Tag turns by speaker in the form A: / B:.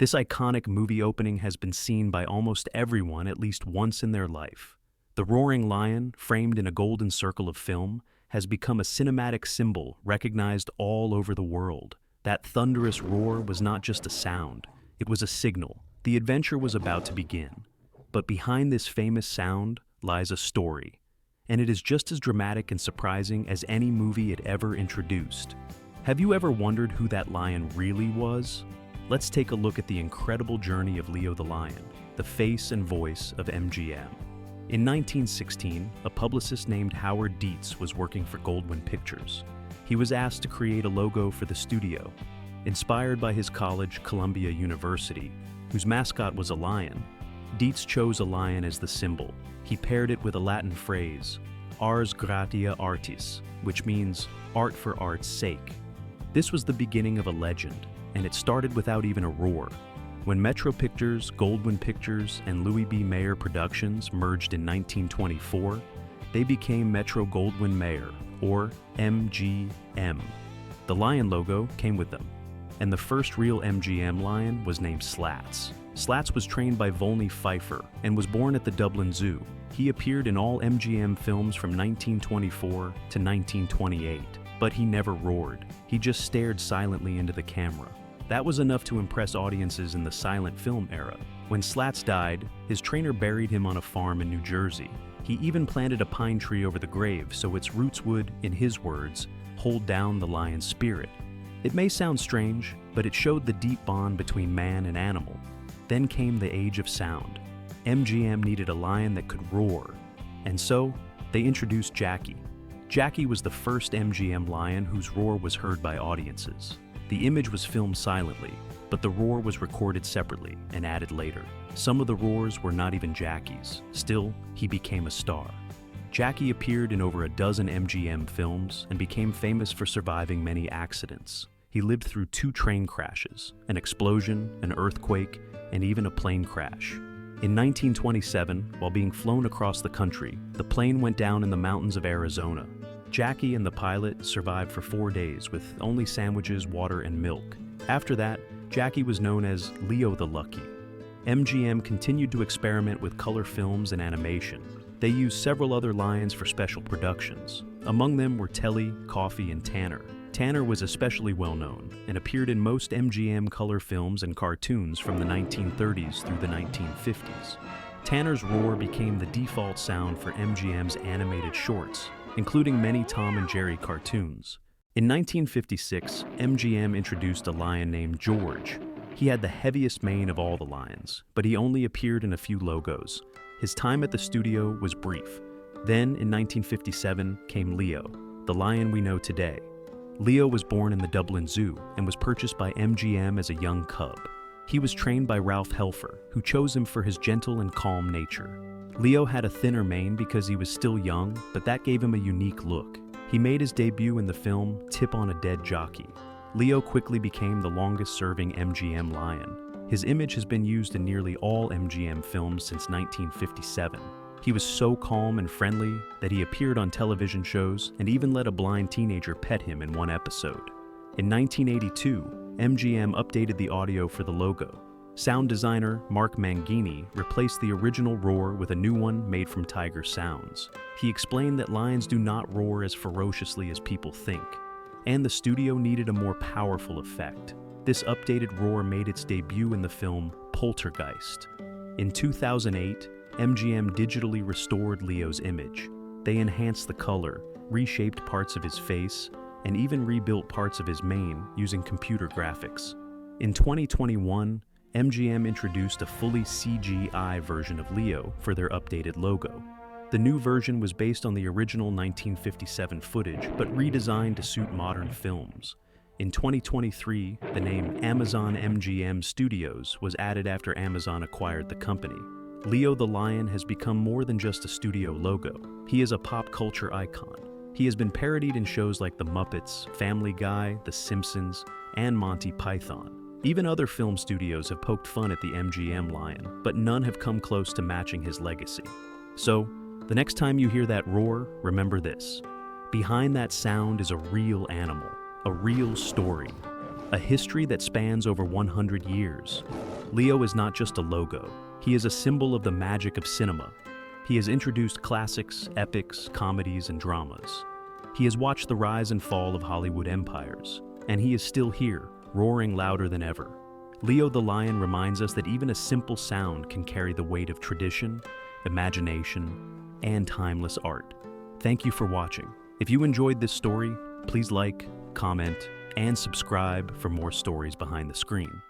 A: This iconic movie opening has been seen by almost everyone at least once in their life. The roaring lion, framed in a golden circle of film, has become a cinematic symbol recognized all over the world. That thunderous roar was not just a sound, it was a signal. The adventure was about to begin. But behind this famous sound lies a story, and it is just as dramatic and surprising as any movie it ever introduced. Have you ever wondered who that lion really was? Let's take a look at the incredible journey of Leo the Lion, the face and voice of MGM. In 1916, a publicist named Howard Dietz was working for Goldwyn Pictures. He was asked to create a logo for the studio. Inspired by his college, Columbia University, whose mascot was a lion, Dietz chose a lion as the symbol. He paired it with a Latin phrase, ars gratia artis, which means art for art's sake. This was the beginning of a legend, and it started without even a roar. When Metro Pictures, Goldwyn Pictures, and Louis B. Mayer Productions merged in 1924, they became Metro-Goldwyn-Mayer, or MGM. The lion logo came with them, and the first real MGM lion was named Slats. Slats was trained by Volney Pfeiffer and was born at the Dublin Zoo. He appeared in all MGM films from 1924 to 1928, but he never roared. He just stared silently into the camera. That was enough to impress audiences in the silent film era. When Slats died, his trainer buried him on a farm in New Jersey. He even planted a pine tree over the grave so its roots would, in his words, hold down the lion's spirit. It may sound strange, but it showed the deep bond between man and animal. Then came the age of sound. MGM needed a lion that could roar, and so they introduced Jackie. Jackie was the first MGM lion whose roar was heard by audiences. The image was filmed silently, but the roar was recorded separately and added later. Some of the roars were not even Jackie's. Still, he became a star. Jackie appeared in over a dozen MGM films and became famous for surviving many accidents. He lived through 2 train crashes, an explosion, an earthquake, and even a plane crash. In 1927, while being flown across the country, the plane went down in the mountains of Arizona. Jackie and the pilot survived for 4 days with only sandwiches, water, and milk. After that, Jackie was known as Leo the Lucky. MGM continued to experiment with color films and animation. They used several other lions for special productions. Among them were Telly, Coffee, and Tanner. Tanner was especially well known and appeared in most MGM color films and cartoons from the 1930s through the 1950s. Tanner's roar became the default sound for MGM's animated shorts, including many Tom and Jerry cartoons. In 1956, MGM introduced a lion named George. He had the heaviest mane of all the lions, but he only appeared in a few logos. His time at the studio was brief. Then, in 1957, came Leo, the lion we know today. Leo was born in the Dublin Zoo and was purchased by MGM as a young cub. He was trained by Ralph Helfer, who chose him for his gentle and calm nature. Leo had a thinner mane because he was still young, but that gave him a unique look. He made his debut in the film Tip on a Dead Jockey. Leo quickly became the longest-serving MGM lion. His image has been used in nearly all MGM films since 1957. He was so calm and friendly that he appeared on television shows and even let a blind teenager pet him in one episode. In 1982, MGM updated the audio for the logo. Sound designer Mark Mangini replaced the original roar with a new one made from Tiger Sounds. He explained that lions do not roar as ferociously as people think, and the studio needed a more powerful effect. This updated roar made its debut in the film Poltergeist. In 2008, MGM digitally restored Leo's image. They enhanced the color, reshaped parts of his face, and even rebuilt parts of his mane using computer graphics. In 2021, MGM introduced a fully CGI version of Leo for their updated logo. The new version was based on the original 1957 footage, but redesigned to suit modern films. In 2023, the name Amazon MGM Studios was added after Amazon acquired the company. Leo the Lion has become more than just a studio logo. He is a pop culture icon. He has been parodied in shows like The Muppets, Family Guy, The Simpsons, and Monty Python. Even other film studios have poked fun at the MGM lion, but none have come close to matching his legacy. So, the next time you hear that roar, remember this. Behind that sound is a real animal, a real story. a history that spans over 100 years. Leo is not just a logo, he is a symbol of the magic of cinema. He has introduced classics, epics, comedies, and dramas. He has watched the rise and fall of Hollywood empires, and he is still here, roaring louder than ever. Leo the lion reminds us that even a simple sound can carry the weight of tradition, imagination, and timeless art. Thank you for watching. If you enjoyed this story, please like, comment, and subscribe for more stories behind the screen.